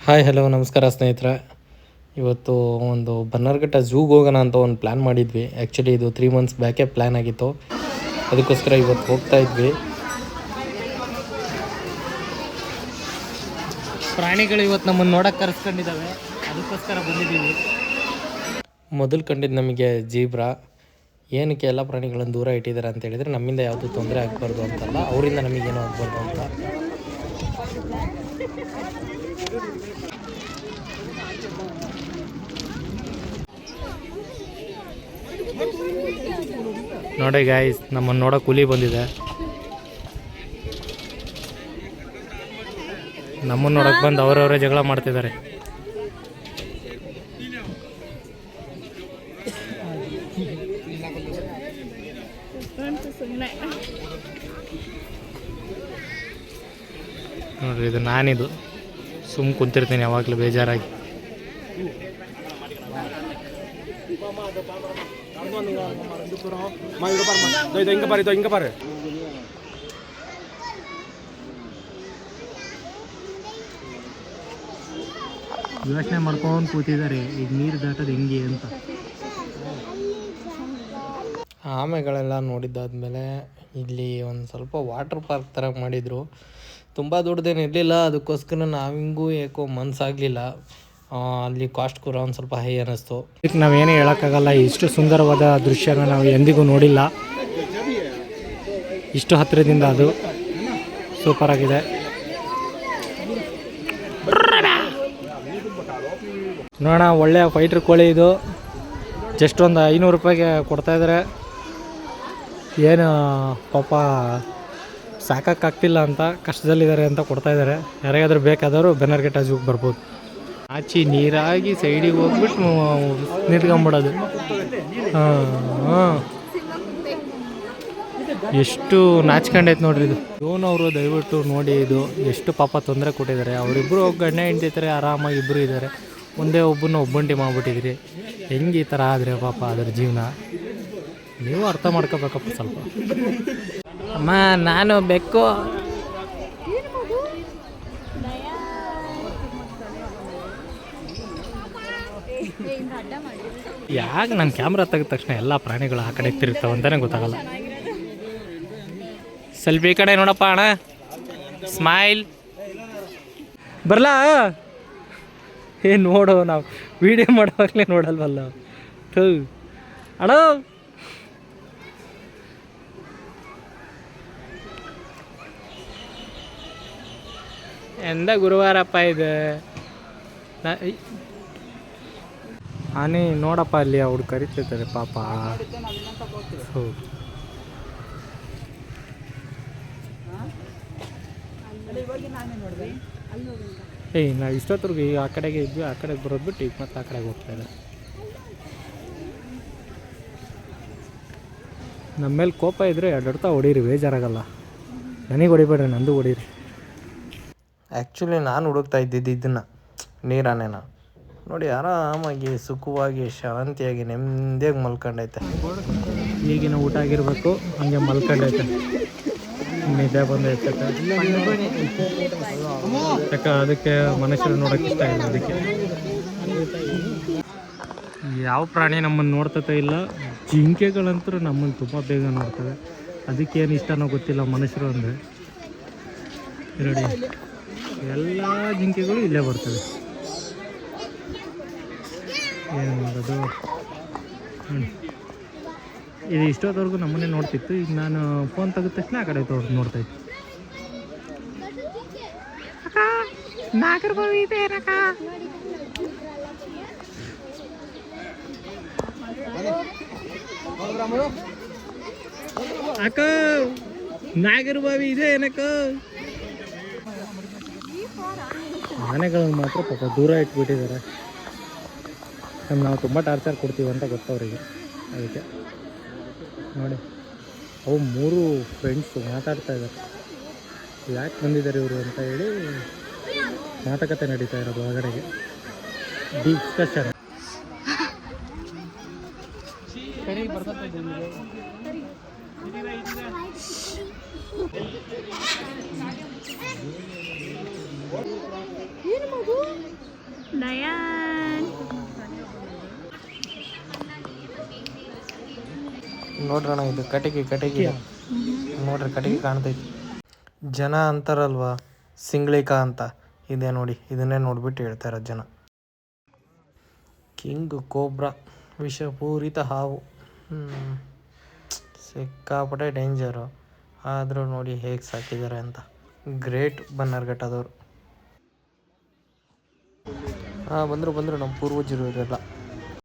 Hi hello ನಮಸ್ಕಾರ ಸ್ನೇಹಿತರೆ. ಇವತ್ತು ಒಂದು ಬನ್ನರ್ಘಟ್ಟ ಝೂಗೆ ಹೋಗೋಣ ಅಂತ ಒಂದು ಪ್ಲ್ಯಾನ್ ಮಾಡಿದ್ವಿ. ಆ್ಯಕ್ಚುಲಿ ಇದು 3 ಮಂತ್ಸ್ ಬ್ಯಾಕೇ ಪ್ಲ್ಯಾನ್ ಆಗಿತ್ತು. ಅದಕ್ಕೋಸ್ಕರ ಇವತ್ತು ಹೋಗ್ತಾ ಇದ್ವಿ. ಪ್ರಾಣಿಗಳು ಇವತ್ತು ನಮ್ಮನ್ನು ನೋಡೋಕ್ಕೆ ಕರೆಸ್ಕೊಂಡಿದ್ದಾವೆ, ಅದಕ್ಕೋಸ್ಕರ ಬಂದಿದ್ದೀವಿ. ಮೊದಲು ಕಂಡಿದ್ದು ನಮಗೆ ಜೀಬ್ರಾ. ಏನಕ್ಕೆ ಎಲ್ಲ ಪ್ರಾಣಿಗಳನ್ನು ದೂರ ಇಟ್ಟಿದ್ದಾರೆ ಅಂತ ಹೇಳಿದರೆ, ನಮ್ಮಿಂದ ಯಾವುದೂ ತೊಂದರೆ ಆಗಬಾರ್ದು ಅಂತಲ್ಲ, ಅವರಿಂದ ನಮಗೇನೋ ಆಗಬಾರ್ದು ಅಂತ. ನೋಡಿ ಗಾಯ್ಸ್, ನಮ್ಮನ್ನು ನೋಡೋ ಕೂಲಿ ಬಂದಿದೆ. ನಮ್ಮನ್ನು ನೋಡೋಕೆ ಬಂದು ಅವರವರೇ ಜಗಳ ಮಾಡ್ತಿದ್ದಾರೆ. ನೋಡ್ರಿ, ಇದು ನಾನಿದು ಸುಮ್ಮ ಕುಂತಿರ್ತೀನಿ ಯಾವಾಗಲೂ ಬೇಜಾರಾಗಿ. ಯೋಚನೆ ಮಾಡ್ಕೊಂಡು ಕೂತಿದ್ದಾರೆ, ಈಗ ನೀರು ದಾಟೋದು ಹೆಂಗೆ ಅಂತ. ಆಮೆಗಳೆಲ್ಲ ನೋಡಿದ್ದಾದ್ಮೇಲೆ ಇಲ್ಲಿ ಒಂದು ಸ್ವಲ್ಪ ವಾಟರ್ ಪಾರ್ಕ್ ಥರ ಮಾಡಿದರು. ತುಂಬ ದೊಡ್ಡದೇನು ಇರಲಿಲ್ಲ, ಅದಕ್ಕೋಸ್ಕರ ನಾವಿಂಗೂ ಏಕೋ ಮನಸ್ಸಾಗಲಿಲ್ಲ. ಅಲ್ಲಿ ಕಾಸ್ಟ್ ಕೂಡ ಒಂದು ಸ್ವಲ್ಪ ಹೈ ಅನ್ನಿಸ್ತು. ಇದಕ್ಕೆ ನಾವೇನೇ ಹೇಳೋಕ್ಕಾಗಲ್ಲ, ಇಷ್ಟು ಸುಂದರವಾದ ದೃಶ್ಯನ ನಾವು ಎಂದಿಗೂ ನೋಡಿಲ್ಲ. ಇಷ್ಟು ಹತ್ತಿರದಿಂದ ಅದು ಸೂಪರಾಗಿದೆ. ನೋಡೋಣ, ಒಳ್ಳೆಯ ಫೈಟ್ರ್ ಕೋಳಿ ಇದು. ಜಸ್ಟ್ ಒಂದು 500 ರೂಪಾಯಿಗೆ ಕೊಡ್ತಾಯಿದ್ದಾರೆ. ಏನು ಪಾಪ ಸಾಕಾಗ್ತಿಲ್ಲ ಅಂತ ಕಷ್ಟದಲ್ಲಿದ್ದಾರೆ ಅಂತ ಕೊಡ್ತಾಯಿದ್ದಾರೆ. ಯಾರಿಗಾದ್ರೂ ಬೇಕಾದವರು ಬನ್ನರ್ಘಟ್ಟ ಝೂಗೆ ಬರ್ಬೋದು. ಆಚಿ ನೀರಾಗಿ ಸೈಡಿಗೆ ಹೋಗ್ಬಿಟ್ಟು ನಿಂತ್ಕೊಂಬಿಡೋದು. ಎಷ್ಟು ನಾಚ್ಕೊಂಡೈತೆ ನೋಡ್ರಿ ಇದು. ಇವನವರು ದಯವಿಟ್ಟು ನೋಡಿ, ಇದು ಎಷ್ಟು ಪಾಪ ತೊಂದರೆ ಕೊಟ್ಟಿದ್ದಾರೆ. ಅವರಿಬ್ಬರು ಗಂಡ ಹೆಂಡ್ತಿದ್ದಾರೆ, ಆರಾಮಾಗಿ ಇಬ್ಬರು ಇದ್ದಾರೆ. ಒಂದೇ ಒಬ್ಬಂಟಿ ಮಾಡಿಬಿಟ್ಟಿದ್ರಿ. ಹೆಂಗೆ ಈ ಥರ ಆದರೆ ಪಾಪ ಅದರ ಜೀವನ ನೀವು ಅರ್ಥ ಮಾಡ್ಕೋಬೇಕಪ್ಪ ಸ್ವಲ್ಪ. ಅಮ್ಮ, ನಾನು ಬೆಕ್ಕು. ಯಾಕೆ ನನ್ನ ಕ್ಯಾಮ್ರಾ ತೆಗೆದ ತಕ್ಷಣ ಎಲ್ಲ ಪ್ರಾಣಿಗಳು ಆ ಕಡೆ ತಿರುಗ್ತಾವೆ ಅಂತಲೇ ಗೊತ್ತಾಗಲ್ಲ. ಸ್ವಲ್ಪ ಈ ಕಡೆ ನೋಡಪ್ಪ ಅಣ್ಣ, ಸ್ಮೈಲ್. ಬರಲಾ? ಏನು ನೋಡು, ನಾವು ವಿಡಿಯೋ ಮಾಡೋವಾಗಲೇ ನೋಡಲ್ವಲ್ಲ. ಅಣ್ಣ, ಎಂದ ಗುರುವಾರಪ್ಪ ಇದು. ಆನೆ ನೋಡಪ್ಪ, ಅಲ್ಲಿ ಅವ್ರು ಕರಿತಿರ್ತಾರೆ ಪಾಪ. ನಾವು ಇಷ್ಟೊತ್ತರ್ಗು ಈಗ ಆ ಕಡೆಗೆ ಇದ್ವಿ, ಆ ಕಡೆಗೆ ಬರೋದು ಬಿಟ್ಟು ಈಗ ಮತ್ತೆ ಆ ಕಡೆಗೆ ಹೋಗ್ತಾ ಇದೆ. ನಮ್ಮ ಮೇಲೆ ಕೋಪ ಇದ್ದರೆ ಎಡ್ತಾ ಹೊಡೀರಿ, ಬೇಜಾರಾಗಲ್ಲ. ನನಗೆ ಹೊಡಿಬೇಡ್ರಿ, ನಂದು ಹೊಡೀರಿ. ಆ್ಯಕ್ಚುಲಿ ನಾನು ಹುಡುಕ್ತಾ ಇದ್ದಿದ್ದು ಇದನ್ನು, ನೀರಾನೇನ. ನೋಡಿ, ಆರಾಮಾಗಿ ಸುಖವಾಗಿ ಶಾಂತಿಯಾಗಿ ನೆಮ್ಮದಿಯಾಗಿ ಮಲ್ಕೊಂಡೈತೆ. ಈಗಿನ ಊಟ ಆಗಿರಬೇಕು, ಹಂಗೆ ಮಲ್ಕೊಂಡೈತೆ. ನಿದ್ದೆ ಬಂದೈತೆ. ಯಾಕೆ ಅದಕ್ಕೆ ಮನುಷ್ಯರು ನೋಡೋಕೆ ಇಷ್ಟ ಇಲ್ಲ. ಅದಕ್ಕೆ ಯಾವ ಪ್ರಾಣಿ ನಮ್ಮನ್ನು ನೋಡ್ತತೆ ಇಲ್ಲ. ಜಿಂಕೆಗಳಂತೂ ನಮ್ಮನ್ನು ತುಂಬ ಬೇಗ ನೋಡ್ತವೆ. ಅದಕ್ಕೇನು ಇಷ್ಟನೋ ಗೊತ್ತಿಲ್ಲ ಮನುಷ್ಯರು ಅಂದರೆ. ನೋಡಿ, ಎಲ್ಲ ಜಿಂಕೆಗಳು ಇಲ್ಲೇ ಬರ್ತವೆ. ಏನು ಮಾಡೋದು? ಇದು ಇಷ್ಟೊತ್ತವರೆಗೂ ನಮ್ಮನ್ನೇ ನೋಡ್ತಿತ್ತು. ಈಗ ನಾನು ಫೋನ್ ತೆಗೆದ ತಕ್ಷಣ ಆ ಕಡೆ ನೋಡ್ತಾಯಿತ್ತು. ನಾಗರಬಾವಿ ಇದೆ ಏನಕ್ಕ? ಅಕ್ಕ, ನಾಗರಬಾವಿ ಇದೆ ಏನಕ್ಕ? ಆನೆಗಳನ್ನು ಮಾತ್ರ ಪಾಪ ದೂರ ಇಟ್ಬಿಟ್ಟಿದ್ದಾರೆ. ನಾವು ತುಂಬ ಟಾರ್ಚರ್ ಕೊಡ್ತೀವಿ ಅಂತ ಗೊತ್ತವರಿಗೆ. ಅದಕ್ಕೆ ನೋಡಿ, ಅವು 3 ಫ್ರೆಂಡ್ಸು ಮಾತಾಡ್ತಾ ಇದ್ದಾರೆ. ಯಾಕೆ ಬಂದಿದ್ದಾರೆ ಇವರು ಅಂತ ಹೇಳಿ ಮಾತುಕತೆ ನಡೀತಾ ಇರೋದು ಹೊರಗಡೆಗೆ, ಡಿಸ್ಕಷನ್. ಏನು ನಯನ್ ನೋಡ್ರಣ ಇದು ಕಟಿಗೆ ಇದು. ನೋಡ್ರಿ ಕಟಿಗೆ ಕಾಣ್ತೈತಿ. ಜನ ಅಂತಾರಲ್ವಾ ಸಿಂಗ್ಳಿಕ ಅಂತ, ಇದೆ ನೋಡಿ, ಇದನ್ನೇ ನೋಡ್ಬಿಟ್ಟು ಹೇಳ್ತಾರೆ ಜನ. ಕಿಂಗ್ ಕೋಬ್ರಾ, ವಿಷಪೂರಿತ ಹಾವು. ಸಿಕ್ಕಾಪಟ್ಟೆ ಡೇಂಜರು, ಆದರೂ ನೋಡಿ ಹೇಗೆ ಸಾಕಿದ್ದಾರೆ ಅಂತ. ಗ್ರೇಟ್ ಬನ್ನರ್ಘಟ್ಟದವರು. ಬಂದರು ನಮ್ಮ ಪೂರ್ವಜರು ಇವರೆಲ್ಲ.